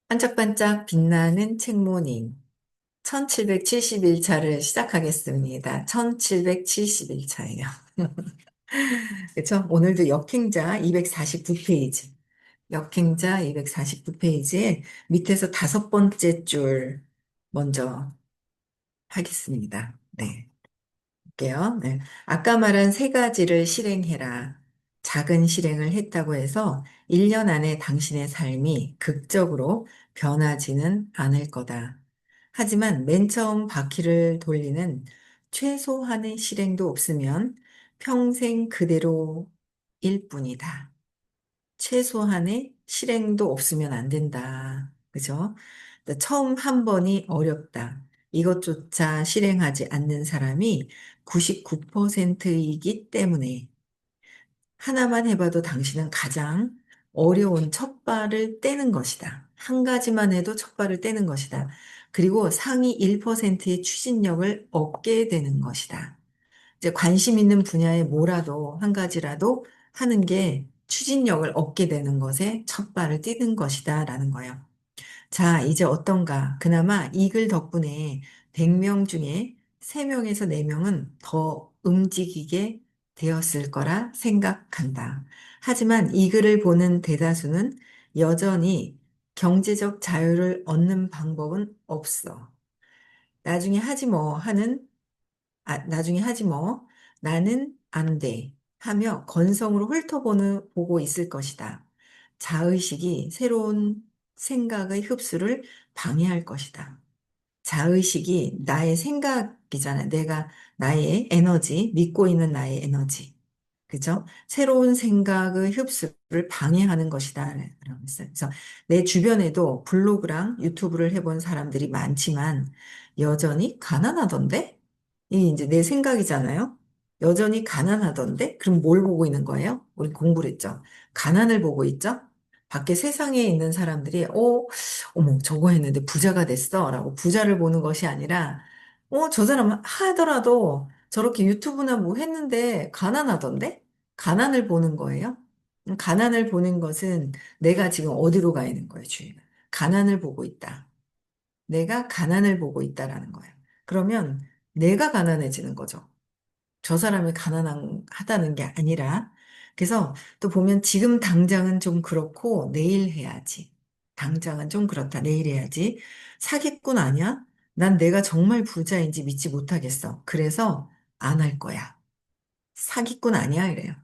반짝반짝 빛나는 책모닝 1771차를 시작하겠습니다. 1771차예요. 그렇죠? 오늘도 역행자 249페이지. 역행자 249페이지에 밑에서 다섯 번째 줄 먼저 하겠습니다. 네. 볼게요. 네. 아까 말한 세 가지를 실행해라. 작은 실행을 했다고 해서 1년 안에 당신의 삶이 극적으로 변하지는 않을 거다. 하지만 맨 처음 바퀴를 돌리는 최소한의 실행도 없으면 평생 그대로일 뿐이다. 최소한의 실행도 없으면 안 된다. 그죠? 그러니까 처음 한 번이 어렵다. 이것조차 실행하지 않는 사람이 99%이기 때문에 하나만 해봐도 당신은 가장 어려운 첫 발을 떼는 것이다. 한 가지만 해도 첫 발을 떼는 것이다. 그리고 상위 1%의 추진력을 얻게 되는 것이다. 이제 관심 있는 분야에 뭐라도 한 가지라도 하는 게 추진력을 얻게 되는 것에 첫 발을 띄는 것이다라는 거예요. 자, 이제 어떤가? 그나마 이 글 덕분에 100명 중에 3명에서 4명은 더 움직이게 되었을 거라 생각한다. 하지만 이 글을 보는 대다수는 여전히 경제적 자유를 얻는 방법은 없어. 나중에 하지 뭐 하는 나중에 하지 뭐. 나는 안 돼. 하며 건성으로 보고 있을 것이다. 자의식이 새로운 생각의 흡수를 방해할 것이다. 자의식이 나의 생각이잖아. 내가 나의 에너지, 믿고 있는 나의 에너지. 그죠? 새로운 생각의 흡수를 방해하는 것이다. 라고 했어요. 그래서 내 주변에도 블로그랑 유튜브를 해본 사람들이 많지만 여전히 가난하던데? 이 이제 내 생각이잖아요. 여전히 가난하던데? 그럼 뭘 보고 있는 거예요? 우리 공부를 했죠. 가난을 보고 있죠? 밖에 세상에 있는 사람들이, 어머, 저거 했는데 부자가 됐어. 라고 부자를 보는 것이 아니라, 저 사람 하더라도 저렇게 유튜브나 뭐 했는데 가난하던데? 가난을 보는 거예요. 가난을 보는 것은 내가 지금 어디로 가 있는 거예요, 주인은. 가난을 보고 있다. 내가 가난을 보고 있다라는 거예요. 그러면 내가 가난해지는 거죠. 저 사람이 가난하다는 게 아니라. 그래서 또 보면 지금 당장은 좀 그렇고 내일 해야지. 당장은 좀 그렇다. 내일 해야지. 사기꾼 아니야? 난 내가 정말 부자인지 믿지 못하겠어. 그래서 안 할 거야. 사기꾼 아니야? 이래요.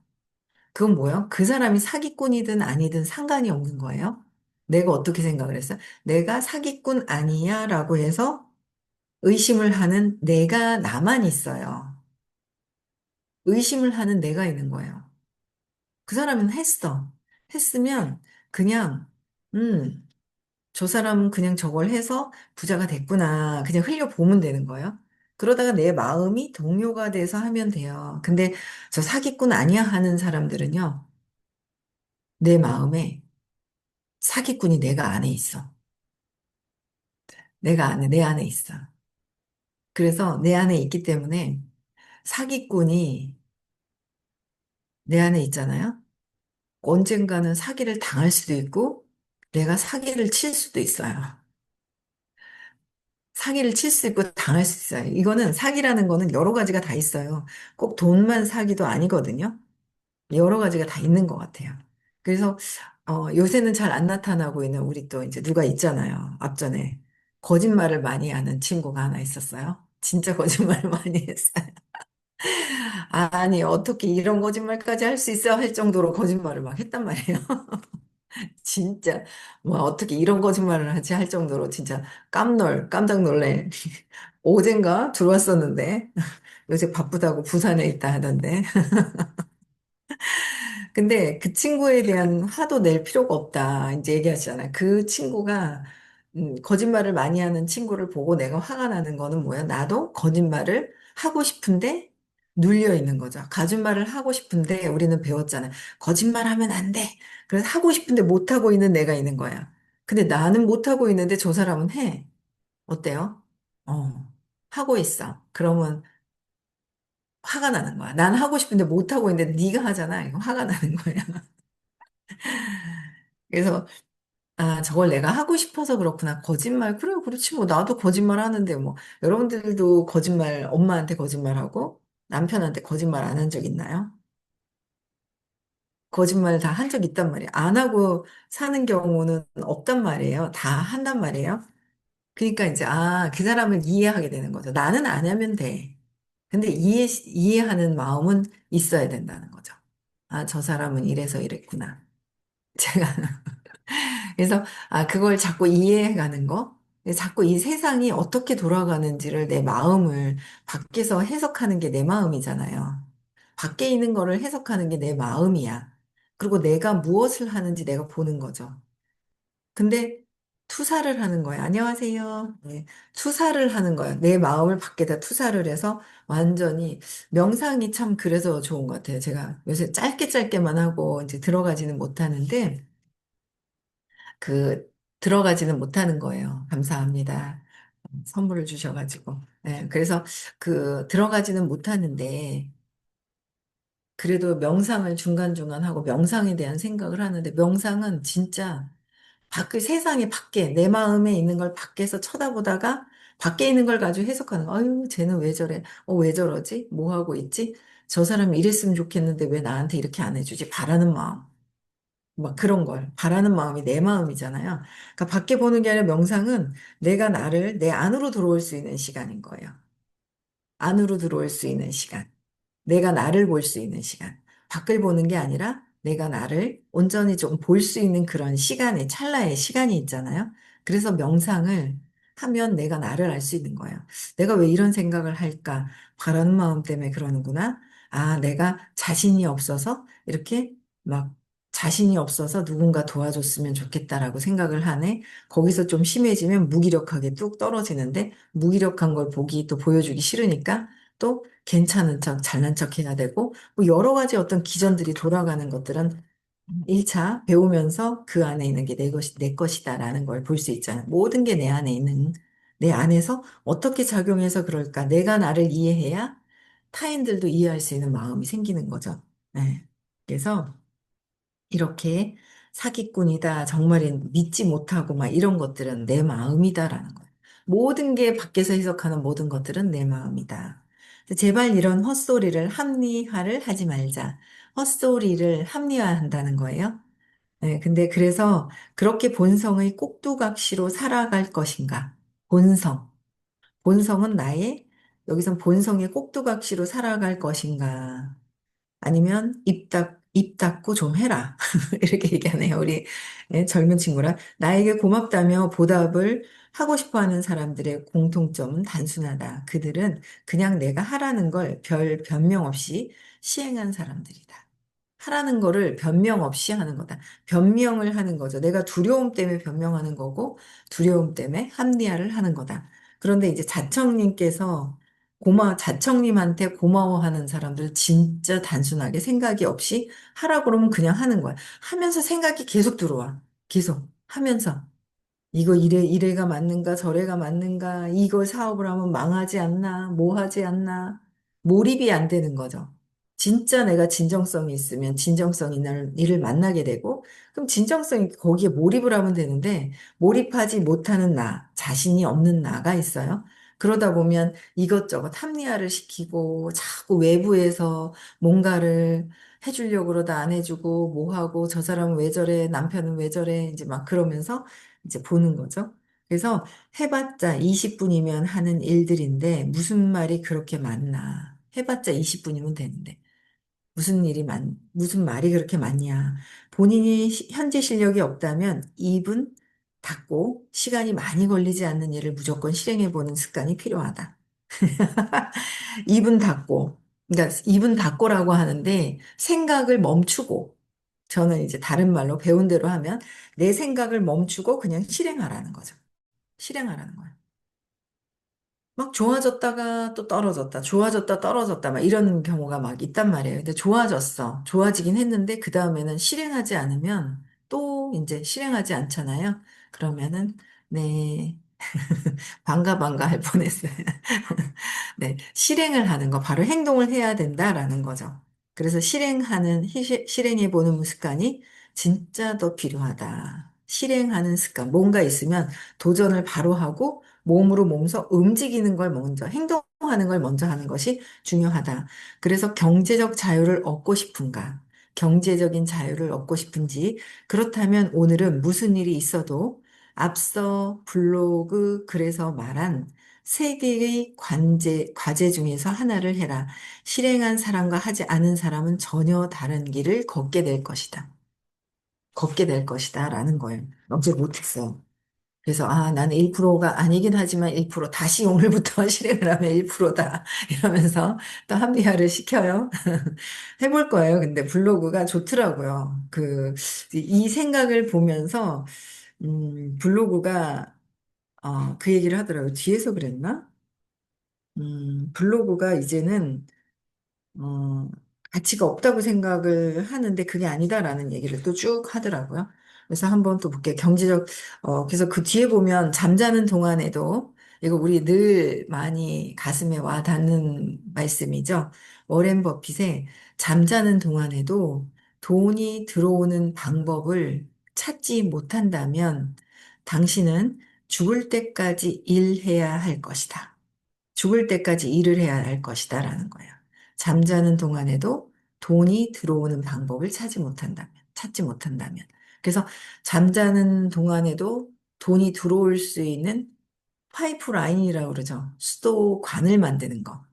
그건 뭐예요? 그 사람이 사기꾼이든 아니든 상관이 없는 거예요. 내가 어떻게 생각을 했어요? 내가 사기꾼 아니야? 라고 해서 의심을 하는 내가 나만 있어요. 의심을 하는 내가 있는 거예요. 그 사람은 했어. 했으면 그냥, 음, 저 사람은 그냥 저걸 해서 부자가 됐구나. 그냥 흘려보면 되는 거예요. 그러다가 내 마음이 동요가 돼서 하면 돼요. 근데 저 사기꾼 아니야 하는 사람들은요, 내 마음에 사기꾼이 내가 안에 있어. 내 안에 있어. 그래서 내 안에 있기 때문에 사기꾼이 내 안에 있잖아요. 언젠가는 사기를 당할 수도 있고, 내가 사기를 칠 수도 있어요. 사기를 칠 수 있고 당할 수 있어요. 이거는 사기라는 거는 여러 가지가 다 있어요. 꼭 돈만 사기도 아니거든요. 여러 가지가 다 있는 것 같아요. 그래서 요새는 잘 안 나타나고 있는 우리 또 이제 누가 있잖아요. 앞전에 거짓말을 많이 하는 친구가 하나 있었어요. 진짜 거짓말을 많이 했어요. 아니, 어떻게 이런 거짓말까지 할 수 있어? 할 정도로 거짓말을 막 했단 말이에요. 진짜, 뭐, 어떻게 이런 거짓말을 하지? 할 정도로 진짜 깜짝 놀래. 어젠가 들어왔었는데, 요새 바쁘다고 부산에 있다 하던데. 근데 그 친구에 대한 화도 낼 필요가 없다. 이제 얘기하시잖아요. 그 친구가, 거짓말을 많이 하는 친구를 보고 내가 화가 나는 거는 뭐야? 나도 거짓말을 하고 싶은데 눌려 있는 거죠. 거짓말을 하고 싶은데 우리는 배웠잖아요. 거짓말 하면 안 돼. 그래서 하고 싶은데 못하고 있는 내가 있는 거야. 근데 나는 못하고 있는데 저 사람은 해. 어때요? 하고 있어. 그러면 화가 나는 거야. 난 하고 싶은데 못하고 있는데 네가 하잖아. 이거 화가 나는 거야. 그래서 저걸 내가 하고 싶어서 그렇구나. 거짓말. 그래, 그렇지. 뭐, 나도 거짓말 하는데, 뭐, 여러분들도 거짓말, 엄마한테 거짓말하고, 남편한테 거짓말 안 한 적 있나요? 거짓말 다 한 적 있단 말이에요. 안 하고 사는 경우는 없단 말이에요. 다 한단 말이에요. 그러니까 이제, 그 사람을 이해하게 되는 거죠. 나는 안 하면 돼. 근데 이해하는 마음은 있어야 된다는 거죠. 저 사람은 이래서 이랬구나. 제가, 그래서, 그걸 자꾸 이해해가는 거. 자꾸 이 세상이 어떻게 돌아가는지를 내 마음을 밖에서 해석하는 게 내 마음이잖아요. 밖에 있는 거를 해석하는 게 내 마음이야. 그리고 내가 무엇을 하는지 내가 보는 거죠. 근데 투사를 하는 거예요. 안녕하세요. 네. 투사를 하는 거예요. 내 마음을 밖에다 투사를 해서 완전히 명상이 참 그래서 좋은 것 같아요. 제가 요새 짧게 짧게만 하고 이제 들어가지는 못하는데 들어가지는 못하는 거예요. 감사합니다. 선물을 주셔가지고. 네. 그래서 들어가지는 못하는데 그래도 명상을 중간중간 하고 명상에 대한 생각을 하는데 명상은 진짜 세상에 밖에, 내 마음에 있는 걸 밖에서 쳐다보다가 밖에 있는 걸 가지고 해석하는 거. 아유, 쟤는 왜 저래? 왜 저러지? 뭐 하고 있지? 저 사람이 이랬으면 좋겠는데 왜 나한테 이렇게 안 해주지? 바라는 마음. 막 그런 걸. 바라는 마음이 내 마음이잖아요. 그러니까 밖에 보는 게 아니라 명상은 내가 나를 내 안으로 들어올 수 있는 시간인 거예요. 안으로 들어올 수 있는 시간. 내가 나를 볼 수 있는 시간. 밖을 보는 게 아니라 내가 나를 온전히 좀 볼 수 있는 그런 시간의 찰나의 시간이 있잖아요. 그래서 명상을 하면 내가 나를 알 수 있는 거예요. 내가 왜 이런 생각을 할까? 바라는 마음 때문에 그러는구나. 내가 자신이 없어서 이렇게 막 자신이 없어서 누군가 도와줬으면 좋겠다라고 생각을 하네. 거기서 좀 심해지면 무기력하게 뚝 떨어지는데 무기력한 걸 또 보여주기 싫으니까 또 괜찮은 척, 잘난 척 해야 되고, 뭐 여러 가지 어떤 기전들이 돌아가는 것들은 1차 배우면서 그 안에 있는 게 내 것이다라는 걸 볼 수 있잖아요. 모든 게 내 안에 있는, 내 안에서 어떻게 작용해서 그럴까? 내가 나를 이해해야 타인들도 이해할 수 있는 마음이 생기는 거죠. 네. 그래서 이렇게 사기꾼이다, 정말인 믿지 못하고 막 이런 것들은 내 마음이다라는 거예요. 모든 게 밖에서 해석하는 모든 것들은 내 마음이다. 제발 이런 헛소리를 합리화를 하지 말자. 헛소리를 합리화한다는 거예요. 네, 근데 그래서 그렇게 본성의 꼭두각시로 살아갈 것인가? 본성. 본성은 여기선 본성의 꼭두각시로 살아갈 것인가? 아니면 입 닫고 좀 해라. 이렇게 얘기하네요. 우리 젊은 친구라. 나에게 고맙다며 보답을 하고 싶어 하는 사람들의 공통점은 단순하다. 그들은 그냥 내가 하라는 걸 별 변명 없이 시행한 사람들이다. 하라는 거를 변명 없이 하는 거다. 변명을 하는 거죠. 내가 두려움 때문에 변명하는 거고, 두려움 때문에 합리화를 하는 거다. 그런데 이제 자청님한테 고마워하는 사람들 진짜 단순하게 생각이 없이 하라 그러면 그냥 하는 거야. 하면서 생각이 계속 들어와. 계속 하면서. 이래가 맞는가, 저래가 맞는가, 이걸 사업을 하면 망하지 않나, 뭐 하지 않나, 몰입이 안 되는 거죠. 진짜 내가 진정성이 있으면 진정성 있는 일을 만나게 되고, 그럼 진정성이 거기에 몰입을 하면 되는데, 몰입하지 못하는 자신이 없는 나가 있어요. 그러다 보면 이것저것 합리화를 시키고, 자꾸 외부에서 뭔가를 해주려고 그러다 안 해주고, 뭐 하고, 저 사람은 왜 저래, 남편은 왜 저래, 이제 막 그러면서 이제 보는 거죠. 그래서 해봤자 20분이면 하는 일들인데 무슨 말이 그렇게 많나. 해봤자 20분이면 되는데 무슨 말이 그렇게 많냐. 본인이 현재 실력이 없다면 입은 닫고 시간이 많이 걸리지 않는 일을 무조건 실행해 보는 습관이 필요하다. 입은 닫고, 그러니까 입은 닫고라고 하는데 생각을 멈추고 저는 이제 다른 말로 배운 대로 하면 내 생각을 멈추고 그냥 실행하라는 거죠. 실행하라는 거예요. 막 좋아졌다가 또 떨어졌다, 좋아졌다, 떨어졌다, 막 이런 경우가 막 있단 말이에요. 근데 좋아졌어. 좋아지긴 했는데, 그 다음에는 실행하지 않으면 또 이제 실행하지 않잖아요. 그러면은, 네, 반가 할 뻔했어요. 네, 실행을 하는 거, 바로 행동을 해야 된다라는 거죠. 그래서 실행해보는 습관이 진짜 더 필요하다. 실행하는 습관. 뭔가 있으면 도전을 바로 하고 몸으로 몸소 움직이는 걸 먼저, 행동하는 걸 먼저 하는 것이 중요하다. 그래서 경제적 자유를 얻고 싶은가? 경제적인 자유를 얻고 싶은지, 그렇다면 오늘은 무슨 일이 있어도 앞서 블로그 글에서 말한 세 개의 과제 중에서 하나를 해라. 실행한 사람과 하지 않은 사람은 전혀 다른 길을 걷게 될 것이다. 걷게 될 것이다. 라는 거예요. 어제 못했어. 그래서, 아, 나는 1%가 아니긴 하지만 1% 다시 오늘부터 실행을 하면 1%다. 이러면서 또 합리화를 시켜요. 해볼 거예요. 근데 블로그가 좋더라고요. 이 생각을 보면서, 블로그가, 그 얘기를 하더라고요. 뒤에서 그랬나? 블로그가 이제는 어, 가치가 없다고 생각을 하는데 그게 아니다라는 얘기를 또 쭉 하더라고요. 그래서 한번 또 볼게요. 그래서 그 뒤에 보면 잠자는 동안에도, 이거 우리 늘 많이 가슴에 와 닿는 말씀이죠. 워렌 버핏의 잠자는 동안에도 돈이 들어오는 방법을 찾지 못한다면 당신은 죽을 때까지 일해야 할 것이다. 죽을 때까지 일을 해야 할 것이다라는 거예요. 잠자는 동안에도 돈이 들어오는 방법을 찾지 못한다면. 그래서 잠자는 동안에도 돈이 들어올 수 있는 파이프라인이라고 그러죠. 수도관을 만드는 거.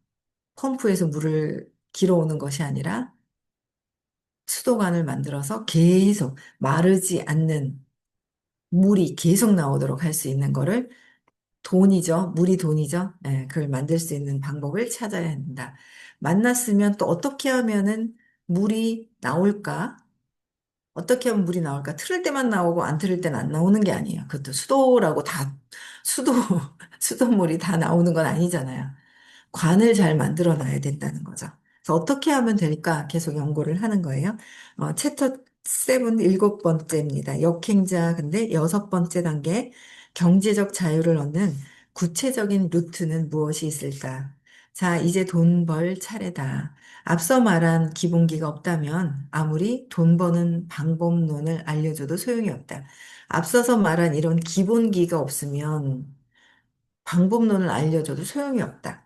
펌프에서 물을 길어오는 것이 아니라 수도관을 만들어서 계속 마르지 않는 물이 계속 나오도록 할 수 있는 거를, 돈이죠. 물이 돈이죠. 예, 그걸 만들 수 있는 방법을 찾아야 한다. 만났으면 또 어떻게 하면은 물이 나올까? 어떻게 하면 물이 나올까? 틀을 때만 나오고 안 틀을 때는 안 나오는 게 아니에요. 그것도 수도라고 수도, 수돗물이 다 나오는 건 아니잖아요. 관을 잘 만들어 놔야 된다는 거죠. 그래서 어떻게 하면 될까 계속 연구를 하는 거예요. 챕터 7 일곱 번째입니다. 역행자 근데 여섯 번째 단계 경제적 자유를 얻는 구체적인 루트는 무엇이 있을까? 자, 이제 돈 벌 차례다. 앞서 말한 기본기가 없다면 아무리 돈 버는 방법론을 알려줘도 소용이 없다. 앞서서 말한 이런 기본기가 없으면 방법론을 알려줘도 소용이 없다.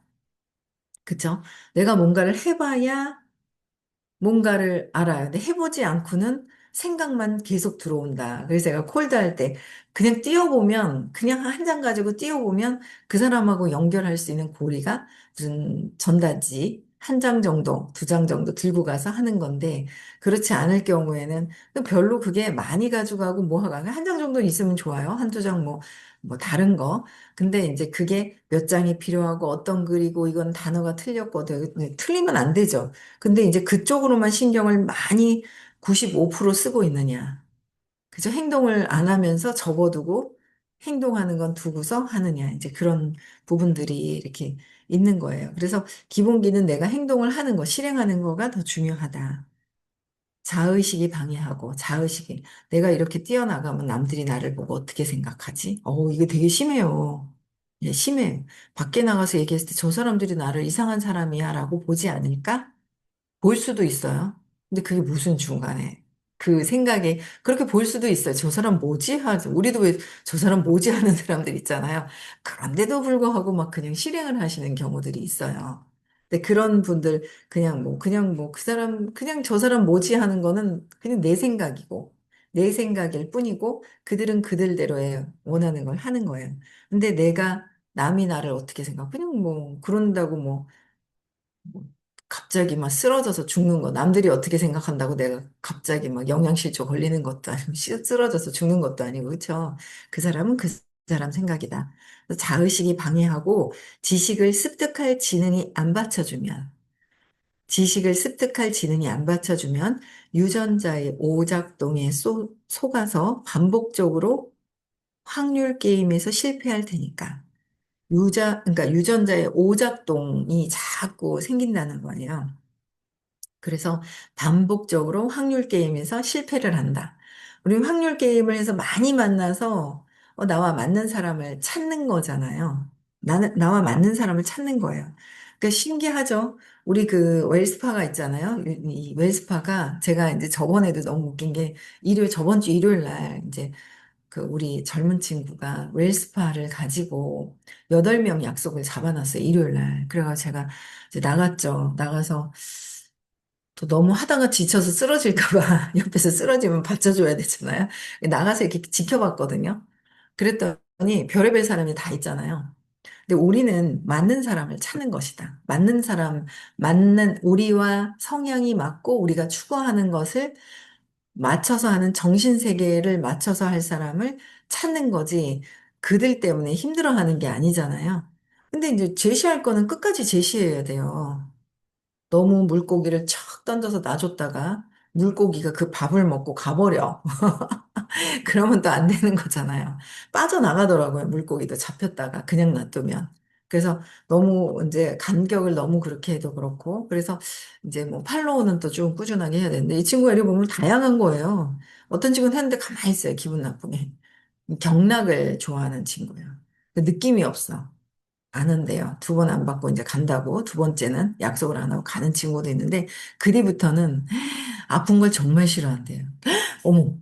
그쵸? 내가 뭔가를 해봐야 뭔가를 알아요. 근데 해보지 않고는 생각만 계속 들어온다. 그래서 제가 콜드 할 때 그냥 뛰어보면, 그냥 한 장 가지고 뛰어보면 그 사람하고 연결할 수 있는 고리가 무슨 전단지 한 장 정도, 두 장 정도 들고 가서 하는 건데, 그렇지 않을 경우에는 별로 그게 많이 가져가고 뭐 하가 한 장 정도 있으면 좋아요. 한두 장 뭐 다른 거. 근데 이제 그게 몇 장이 필요하고 어떤 글이고 이건 단어가 틀렸고 틀리면 안 되죠. 근데 이제 그쪽으로만 신경을 많이 95% 쓰고 있느냐. 그죠? 행동을 안 하면서 접어두고 행동하는 건 두고서 하느냐. 이제 그런 부분들이 이렇게 있는 거예요. 그래서 기본기는 내가 행동을 하는 거, 실행하는 거가 더 중요하다. 자의식이 방해하고, 자의식이. 내가 이렇게 뛰어나가면 남들이 나를 보고 어떻게 생각하지? 이게 되게 심해요. 예, 심해. 밖에 나가서 얘기했을 때 저 사람들이 나를 이상한 사람이야 라고 보지 않을까? 볼 수도 있어요. 근데 그게 무슨 중간에 그 생각에 그렇게 볼 수도 있어요. 저 사람 뭐지? 하죠. 우리도 왜 저 사람 뭐지? 하는 사람들 있잖아요. 그런데도 불구하고 막 그냥 실행을 하시는 경우들이 있어요. 근데 그런 분들 그냥 그 사람 그냥 저 사람 뭐지? 하는 거는 그냥 내 생각이고 내 생각일 뿐이고 그들은 그들대로의 원하는 걸 하는 거예요. 근데 내가 남이 나를 어떻게 생각? 그냥 그런다고 뭐 갑자기 막 쓰러져서 죽는 거. 남들이 어떻게 생각한다고 내가 갑자기 막 영양실조 걸리는 것도 아니고 쓰러져서 죽는 것도 아니고 그렇죠. 그 사람은 그 사람 생각이다. 그래서 자의식이 방해하고 지식을 습득할 지능이 안 받쳐주면 유전자의 오작동에 속아서 반복적으로 확률 게임에서 실패할 테니까. 그러니까 유전자의 오작동이 자꾸 생긴다는 거예요. 그래서 반복적으로 확률 게임에서 실패를 한다. 우리 확률 게임을 해서 많이 만나서 나와 맞는 사람을 찾는 거잖아요. 나와 맞는 사람을 찾는 거예요. 그러니까 신기하죠? 우리 그 웰스파가 있잖아요. 이 웰스파가 제가 이제 저번에도 너무 웃긴 게 저번 주 일요일 날 이제 그 우리 젊은 친구가 웰스파를 가지고 8명 약속을 잡아놨어요. 일요일 날. 그래가지고 제가 이제 나갔죠. 나가서 또 너무 하다가 지쳐서 쓰러질까 봐 옆에서 쓰러지면 받쳐줘야 되잖아요. 나가서 이렇게 지켜봤거든요. 그랬더니 별의별 사람이 다 있잖아요. 근데 우리는 맞는 사람을 찾는 것이다. 맞는 사람, 맞는 우리와 성향이 맞고 우리가 추구하는 것을 맞춰서 하는 정신세계를 맞춰서 할 사람을 찾는 거지. 그들 때문에 힘들어하는 게 아니잖아요. 근데 이제 제시할 거는 끝까지 제시해야 돼요. 너무 물고기를 척 던져서 놔줬다가 물고기가 그 밥을 먹고 가버려. 그러면 또 안 되는 거잖아요. 빠져나가더라고요. 물고기도 잡혔다가 그냥 놔두면. 그래서 너무 이제 간격을 너무 그렇게 해도 그렇고. 그래서 이제 뭐 팔로우는 또 좀 꾸준하게 해야 되는데 이 친구가 이렇게 보면 다양한 거예요. 어떤 친구는 했는데 가만히 있어요. 기분 나쁘게. 경락을 좋아하는 친구예요. 그 느낌이 없어. 아는데요. 2번 안 받고 이제 간다고. 2번째는 약속을 안 하고 가는 친구도 있는데 그 뒤부터는 아픈 걸 정말 싫어한대요. 어머,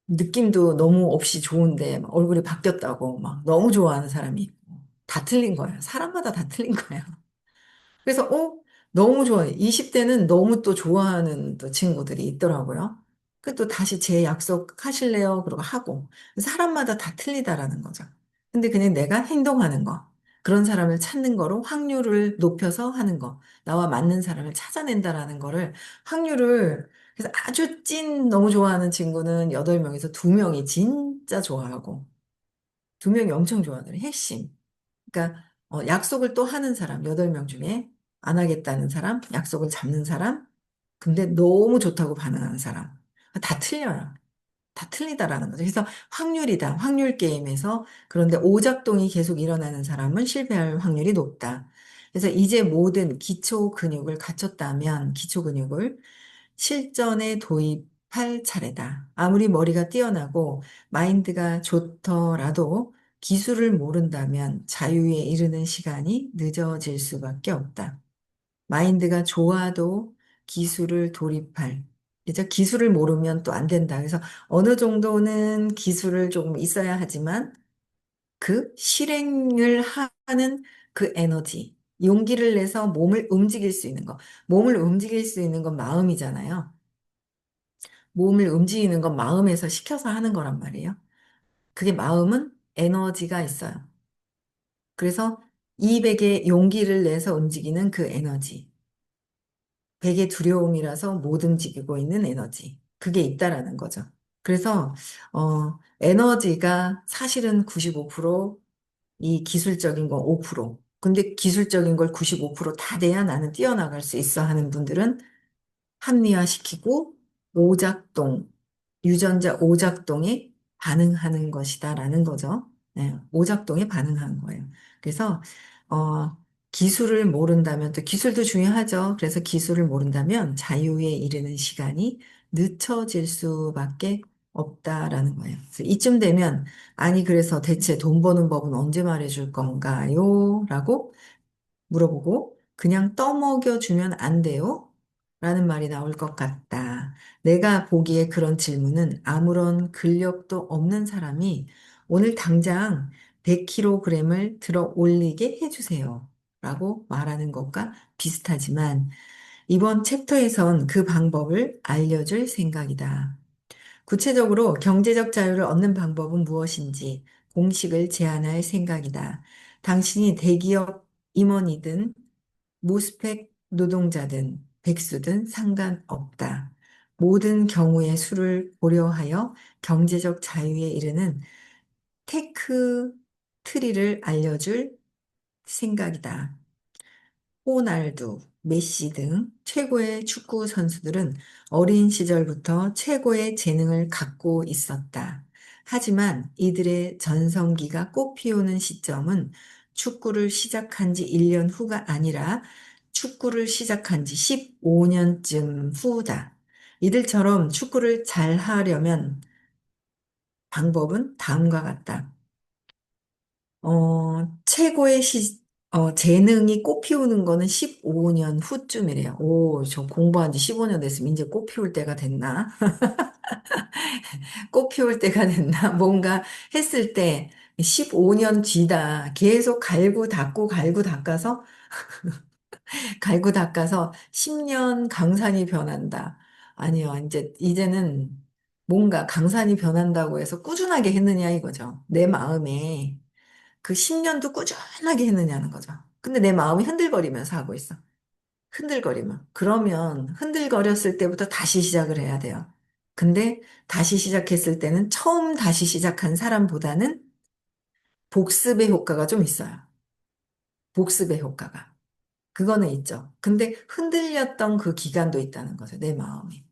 느낌도 너무 없이 좋은데 막 얼굴이 바뀌었다고 막 너무 좋아하는 사람이 있고 다 틀린 거예요. 사람마다 다 틀린 거예요. 그래서 너무 좋아해. 20대는 너무 또 좋아하는 또 친구들이 있더라고요. 그 또 다시 제 약속 하실래요? 그러고 하고 사람마다 다 틀리다라는 거죠. 근데 그냥 내가 행동하는 거 그런 사람을 찾는 거로 확률을 높여서 하는 거 나와 맞는 사람을 찾아낸다라는 거를 확률을 그래서 아주 찐 너무 좋아하는 친구는 8명에서 2명이 진짜 좋아하고 2명이 엄청 좋아하는 핵심. 그러니까 약속을 또 하는 사람, 8명 중에 안 하겠다는 사람, 약속을 잡는 사람, 근데 너무 좋다고 반응하는 사람. 다 틀려요. 다 틀리다라는 거죠. 그래서 확률이다. 확률 게임에서 그런데 오작동이 계속 일어나는 사람은 실패할 확률이 높다. 그래서 이제 모든 기초 근육을 갖췄다면 기초 근육을 실전에 도입할 차례다. 아무리 머리가 뛰어나고 마인드가 좋더라도 기술을 모른다면 자유에 이르는 시간이 늦어질 수밖에 없다. 마인드가 좋아도 기술을 돌입할. 이제 기술을 모르면 또 안 된다. 그래서 어느 정도는 기술을 조금 있어야 하지만 그 실행을 하는 그 에너지, 용기를 내서 몸을 움직일 수 있는 거. 몸을 움직일 수 있는 건 마음이잖아요. 몸을 움직이는 건 마음에서 시켜서 하는 거란 말이에요. 그게 마음은 에너지가 있어요. 그래서 200의 용기를 내서 움직이는 그 에너지. 100의 두려움이라서 못 움직이고 있는 에너지. 그게 있다라는 거죠. 그래서, 에너지가 사실은 95%, 이 기술적인 건 5%. 근데 기술적인 걸 95%다 돼야 나는 뛰어나갈 수 있어 하는 분들은 합리화시키고 오작동, 유전자 오작동에 반응하는 것이다라는 거죠. 네, 오작동에 반응하는 거예요. 그래서 기술을 모른다면 또 기술도 중요하죠. 그래서 기술을 모른다면 자유에 이르는 시간이 늦춰질 수밖에 없다라는 거예요. 그래서 이쯤 되면 아니 그래서 대체 돈 버는 법은 언제 말해줄 건가요? 라고 물어보고 그냥 떠먹여 주면 안 돼요? 라는 말이 나올 것 같다. 내가 보기에 그런 질문은 아무런 근력도 없는 사람이 오늘 당장 100kg을 들어 올리게 해주세요. 라고 말하는 것과 비슷하지만 이번 챕터에선 그 방법을 알려줄 생각이다. 구체적으로 경제적 자유를 얻는 방법은 무엇인지 공식을 제안할 생각이다. 당신이 대기업 임원이든 무스펙 노동자든 백수든 상관없다. 모든 경우의 수를 고려하여 경제적 자유에 이르는 테크 트리를 알려줄 생각이다. 호날두, 메시 등 최고의 축구 선수들은 어린 시절부터 최고의 재능을 갖고 있었다. 하지만 이들의 전성기가 꽃피우는 시점은 축구를 시작한 지 1년 후가 아니라 축구를 시작한 지 15년쯤 후다. 이들처럼 축구를 잘 하려면 방법은 다음과 같다. 최고의 재능이 꽃 피우는 거는 15년 후쯤이래요. 오, 저 공부한 지 15년 됐으면 이제 꽃 피울 때가 됐나? 꽃 피울 때가 됐나? 뭔가 했을 때 15년 뒤다. 계속 갈고 닦아서, 갈고 닦아서 10년 강산이 변한다. 아니요, 이제는 뭔가 강산이 변한다고 해서 꾸준하게 했느냐 이거죠. 내 마음에 그 10년도 꾸준하게 했느냐는 거죠. 근데 내 마음이 흔들거리면서 하고 있어. 흔들거리면. 그러면 흔들거렸을 때부터 다시 시작을 해야 돼요. 근데 다시 시작했을 때는 처음 다시 시작한 사람보다는 복습의 효과가 좀 있어요. 복습의 효과가. 그거는 있죠. 근데 흔들렸던 그 기간도 있다는 거죠. 내 마음이.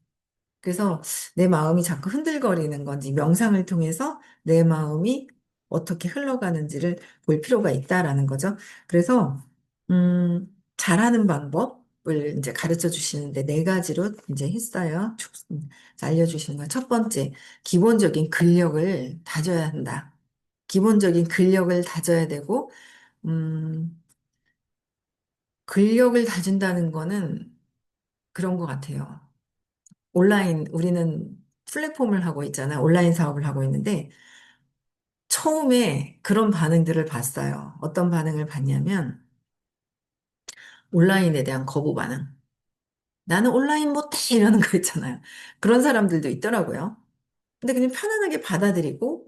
그래서 내 마음이 자꾸 흔들거리는 건지 명상을 통해서 내 마음이 어떻게 흘러가는지를 볼 필요가 있다라는 거죠. 그래서 잘하는 방법을 이제 가르쳐 주시는데 네 가지로 이제 했어요. 알려주시는 거. 첫 번째, 기본적인 근력을 다져야 한다. 기본적인 근력을 다져야 되고, 음, 근력을 다진다는 거는 그런 것 같아요. 우리는 플랫폼을 하고 있잖아. 온라인 사업을 하고 있는데, 처음에 그런 반응들을 봤어요. 어떤 반응을 봤냐면, 온라인에 대한 거부 반응. 나는 온라인 못해! 이러는 거 있잖아요. 그런 사람들도 있더라고요. 근데 그냥 편안하게 받아들이고,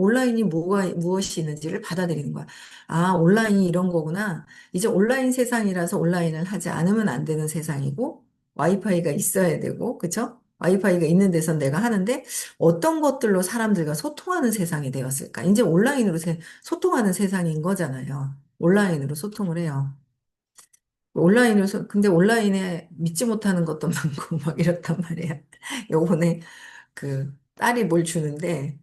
무엇이 있는지를 받아들이는 거야. 아, 온라인이 이런 거구나. 이제 온라인 세상이라서 온라인을 하지 않으면 안 되는 세상이고, 와이파이가 있어야 되고, 그쵸? 와이파이가 있는 데선 내가 하는데, 어떤 것들로 사람들과 소통하는 세상이 되었을까? 이제 소통하는 세상인 거잖아요. 온라인으로 소통을 해요. 근데 온라인에 믿지 못하는 것도 많고, 막 이렇단 말이야. 요번에 딸이 뭘 주는데,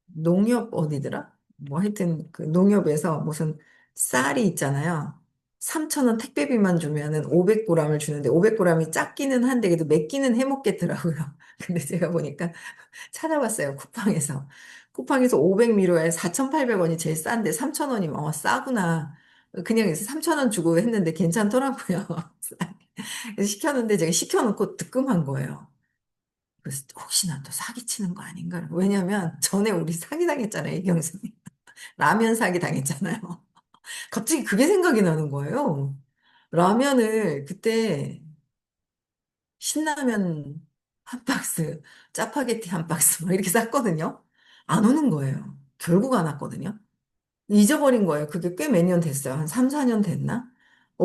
농협 어디더라? 뭐 하여튼 그 농협에서 무슨 쌀이 있잖아요. 3,000원 택배비만 주면은 500g을 주는데 500g이 작기는 한데 그래도 몇 끼는 해 먹겠더라고요. 근데 제가 보니까 찾아봤어요. 쿠팡에서 500ml에 4,800원이 제일 싼데 3,000원이면 싸구나. 그냥 해서 3,000원 주고 했는데 괜찮더라고요. 그래서 시켰는데 제가 시켜놓고 뜨끔한 거예요. 그래서 혹시나 또 사기치는 거 아닌가? 왜냐면 전에 우리 사기 당했잖아요, 이경수님. 라면 사기 당했잖아요. 갑자기 그게 생각이 나는 거예요. 라면을 그때 신라면 한 박스, 짜파게티 한 박스 막 이렇게 샀거든요. 안 오는 거예요. 결국 안 왔거든요. 잊어버린 거예요. 그게 꽤 몇 년 됐어요. 한 3, 4년 됐나?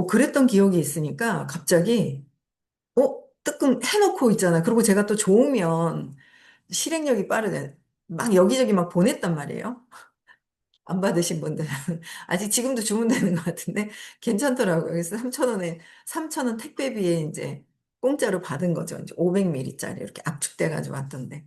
그랬던 기억이 있으니까 갑자기 뜨끔 해놓고 있잖아. 그리고 제가 또 좋으면 실행력이 빠르대. 막 여기저기 막 보냈단 말이에요. 안 받으신 분들은 아직 지금도 주문되는 것 같은데 괜찮더라고요. 그래서 3,000원에 3,000원 택배비에 이제 공짜로 받은 거죠. 이제 500ml짜리 이렇게 압축돼가지고 왔던데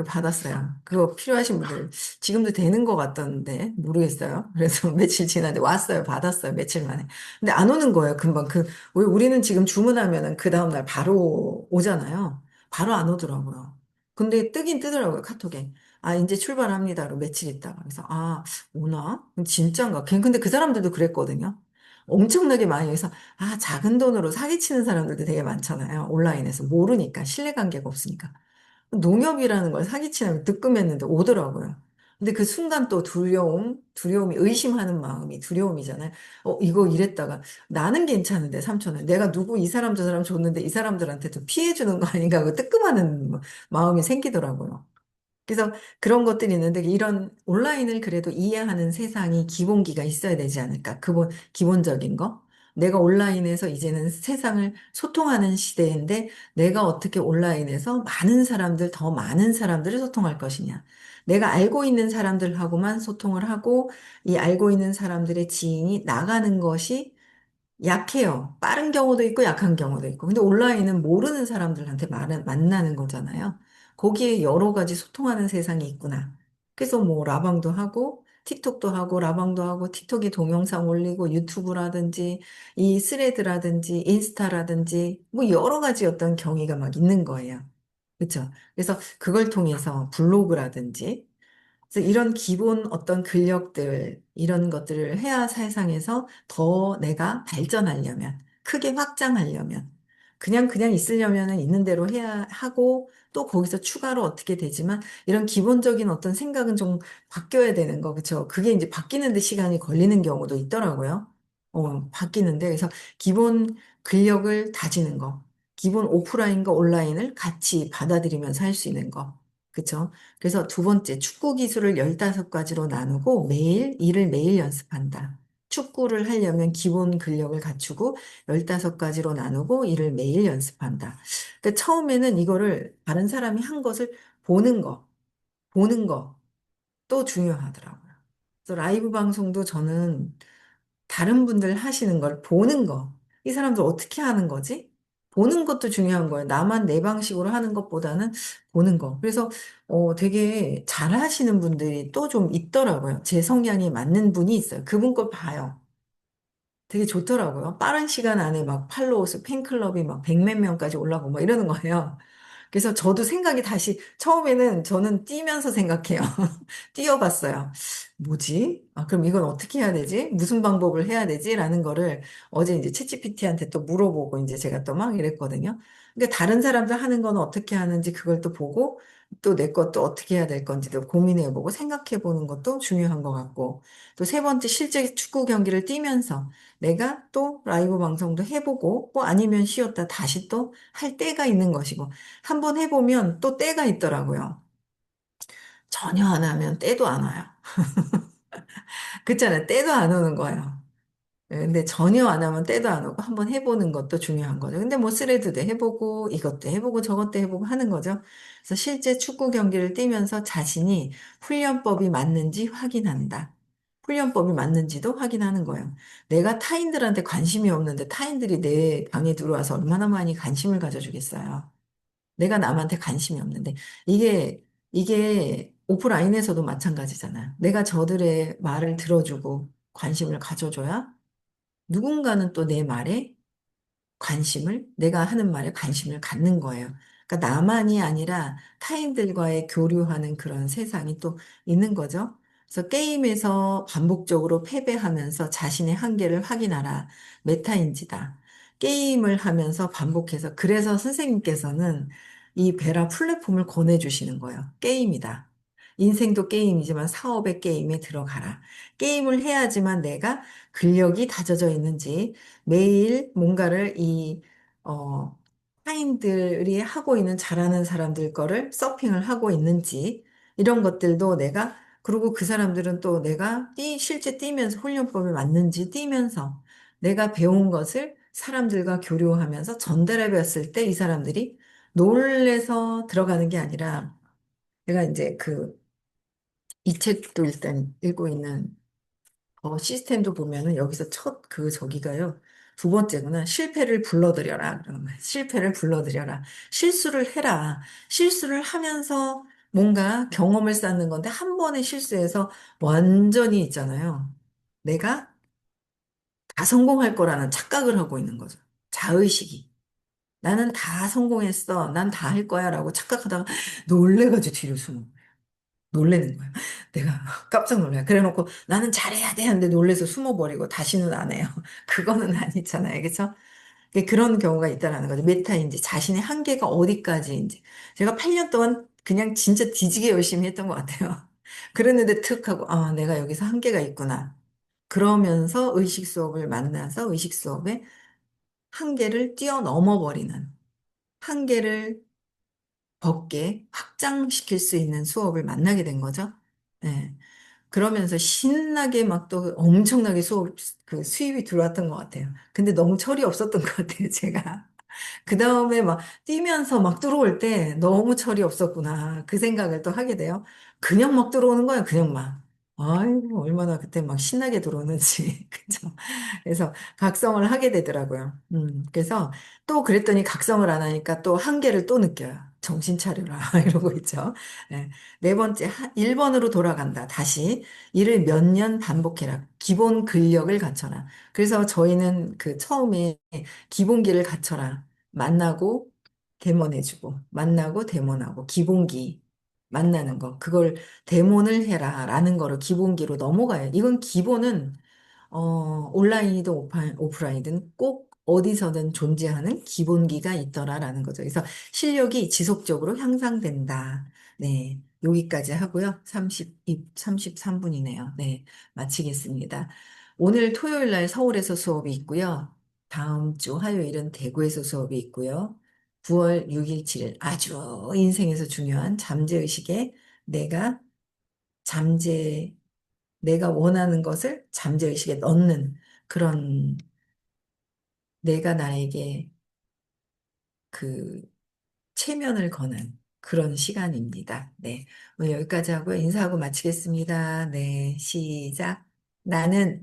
받았어요. 그거 필요하신 분들 지금도 되는 것 같던데 모르겠어요. 그래서 며칠 지났는데 왔어요. 받았어요. 며칠 만에. 근데 안 오는 거예요. 금방 우리는 지금 주문하면은 그 다음날 바로 오잖아요. 바로 안 오더라고요. 근데 뜨긴 뜨더라고요. 카톡에. 아, 이제 출발합니다로 며칠 있다가. 그래서, 오나? 진짠가? 근데 그 사람들도 그랬거든요. 엄청나게 많이 해서, 작은 돈으로 사기치는 사람들도 되게 많잖아요. 온라인에서. 모르니까, 신뢰관계가 없으니까. 농협이라는 걸 사기치는 뜨끔했는데 오더라고요. 근데 그 순간 또 두려움이, 의심하는 마음이 두려움이잖아요. 이거 이랬다가 나는 괜찮은데, 삼촌은. 내가 이 사람 저 사람 줬는데 이 사람들한테도 피해주는 거 아닌가 하고 뜨끔하는 마음이 생기더라고요. 그래서 그런 것들이 있는데 이런 온라인을 그래도 이해하는 세상이 기본기가 있어야 되지 않을까? 기본적인 거. 내가 온라인에서 이제는 세상을 소통하는 시대인데 내가 어떻게 온라인에서 더 많은 사람들을 소통할 것이냐. 내가 알고 있는 사람들하고만 소통을 하고 이 알고 있는 사람들의 지인이 나가는 것이 약해요. 빠른 경우도 있고 약한 경우도 있고. 근데 온라인은 모르는 사람들한테 만나는 거잖아요. 거기에 여러 가지 소통하는 세상이 있구나. 그래서 뭐 라방도 하고, 틱톡도 하고, 라방도 하고, 틱톡에 동영상 올리고, 유튜브라든지, 이 스레드라든지, 인스타라든지, 뭐 여러 가지 어떤 경위가 막 있는 거예요. 그렇죠? 그래서 그걸 통해서 블로그라든지, 그래서 이런 기본 어떤 근력들, 이런 것들을 해야 세상에서 더 내가 발전하려면, 크게 확장하려면, 그냥 있으려면 있는 대로 해야 하고, 또 거기서 추가로 어떻게 되지만, 이런 기본적인 어떤 생각은 좀 바뀌어야 되는 거, 그쵸? 그게 이제 바뀌는데 시간이 걸리는 경우도 있더라고요. 바뀌는데. 그래서 기본 근력을 다지는 거, 기본 오프라인과 온라인을 같이 받아들이면서 할 수 있는 거. 그쵸? 그래서 두 번째, 축구 기술을 15가지로 나누고 이를 매일 연습한다. 축구를 하려면 기본 근력을 갖추고 15가지로 나누고 이를 매일 연습한다. 그러니까 처음에는 이거를 다른 사람이 한 것을 보는 거, 보는 거 또 중요하더라고요. 그래서 라이브 방송도 저는 다른 분들 하시는 걸 보는 거. 이 사람들 어떻게 하는 거지? 보는 것도 중요한 거예요. 나만 내 방식으로 하는 것보다는 보는 거. 그래서 되게 잘 하시는 분들이 또 좀 있더라고요. 제 성향에 맞는 분이 있어요. 그분 걸 봐요. 되게 좋더라고요. 빠른 시간 안에 막 팔로워 수, 팬클럽이 막 백몇 명까지 올라가고 막 이러는 거예요. 그래서 저도 생각이 다시, 처음에는 저는 뛰면서 생각해요. 뛰어봤어요. 뭐지? 아, 그럼 이건 어떻게 해야 되지? 무슨 방법을 해야 되지? 라는 거를 어제 이제 챗GPT한테 또 물어보고 이제 제가 또 막 이랬거든요. 그러니까 다른 사람들 하는 건 어떻게 하는지 그걸 또 보고 또 내 것도 어떻게 해야 될 건지도 고민해보고 생각해보는 것도 중요한 것 같고 또 세 번째 실제 축구 경기를 뛰면서 내가 또 라이브 방송도 해보고 뭐 아니면 쉬었다 다시 또 할 때가 있는 것이고 한 번 해보면 또 때가 있더라고요. 전혀 안 하면 때도 안 와요. 그렇잖아요. 때도 안 오는 거예요. 예, 근데 전혀 안 하면 때도 안 오고 한번 해보는 것도 중요한 거죠. 근데 뭐 스레드도 해보고 이것도 해보고 저것도 해보고 하는 거죠. 그래서 실제 축구 경기를 뛰면서 자신이 훈련법이 맞는지 확인한다. 훈련법이 맞는지도 확인하는 거예요. 내가 타인들한테 관심이 없는데 타인들이 내 방에 들어와서 얼마나 많이 관심을 가져주겠어요. 내가 남한테 관심이 없는데 이게 오프라인에서도 마찬가지잖아요. 내가 저들의 말을 들어주고 관심을 가져줘야 누군가는 또 내 말에 내가 하는 말에 관심을 갖는 거예요. 그러니까 나만이 아니라 타인들과의 교류하는 그런 세상이 또 있는 거죠. 그래서 게임에서 반복적으로 패배하면서 자신의 한계를 확인하라. 메타인지다. 게임을 하면서 반복해서 그래서 선생님께서는 이 베라 플랫폼을 권해주시는 거예요. 게임이다. 인생도 게임이지만 사업의 게임에 들어가라. 게임을 해야지만 내가 근력이 다져져 있는지 매일 뭔가를 어, 타인들이 하고 있는 잘하는 사람들 거를 서핑을 하고 있는지, 이런 것들도 내가, 그리고 그 사람들은 또 내가 실제 뛰면서 훈련법이 맞는지 뛰면서 내가 배운 것을 사람들과 교류하면서 전달해 봤을 때 이 사람들이 놀래서 들어가는 게 아니라, 내가 이제 이 책도 일단 읽고 있는 시스템도 보면은 여기서 저기가요. 두 번째구나. 실패를 불러들여라. 그러는 거예요. 실패를 불러들여라. 실수를 해라. 실수를 하면서 뭔가 경험을 쌓는 건데 한 번의 실수에서 완전히 있잖아요. 내가 다 성공할 거라는 착각을 하고 있는 거죠. 자의식이. 나는 다 성공했어. 난 다 할 거야. 라고 착각하다가 놀래가지고 뒤로 숨어. 놀래는 거예요. 내가 깜짝 놀라요. 그래 놓고 나는 잘해야 돼 하는데 놀래서 숨어버리고 다시는 안 해요. 그거는 아니잖아요. 그렇죠? 그런 경우가 있다라는 거죠. 메타인지 자신의 한계가 어디까지인지. 제가 8년 동안 그냥 진짜 뒤지게 열심히 했던 것 같아요. 그랬는데 툭 하고 아, 내가 여기서 한계가 있구나. 그러면서 의식 수업을 만나서 의식 수업에 한계를 뛰어넘어 버리는 한계를 벗게 확장시킬 수 있는 수업을 만나게 된 거죠. 네. 그러면서 신나게 막 또 엄청나게 수입이 들어왔던 것 같아요. 근데 너무 철이 없었던 것 같아요, 제가. 그 다음에 막 뛰면서 막 들어올 때 너무 철이 없었구나. 그 생각을 또 하게 돼요. 그냥 막 들어오는 거예요, 그냥 막. 아이고, 얼마나 그때 막 신나게 들어오는지. 그죠? 그래서 각성을 하게 되더라고요. 그래서 또 그랬더니 각성을 안 하니까 또 한계를 또 느껴요. 정신 차려라. 이러고 있죠. 네. 네 번째, 1번으로 돌아간다. 다시. 이를 몇 년 반복해라. 기본 근력을 갖춰라. 그래서 저희는 처음에 기본기를 갖춰라. 만나고 데몬해주고, 만나고 데몬하고, 기본기. 만나는 거. 그걸 대모를 해라 라는 거를 기본기로 넘어가요. 이건 기본은 온라인이든 오프라인이든 꼭 어디서든 존재하는 기본기가 있더라라는 거죠. 그래서 실력이 지속적으로 향상된다. 네. 여기까지 하고요. 33분이네요. 네. 마치겠습니다. 오늘 토요일 날 서울에서 수업이 있고요. 다음 주 화요일은 대구에서 수업이 있고요. 9월 6일, 7일 아주 인생에서 중요한 잠재의식에 내가 잠재 내가 원하는 것을 잠재의식에 넣는 그런 내가 나에게 그 체면을 거는 그런 시간입니다. 네. 오늘 여기까지 하고 인사하고 마치겠습니다. 네. 시작. 나는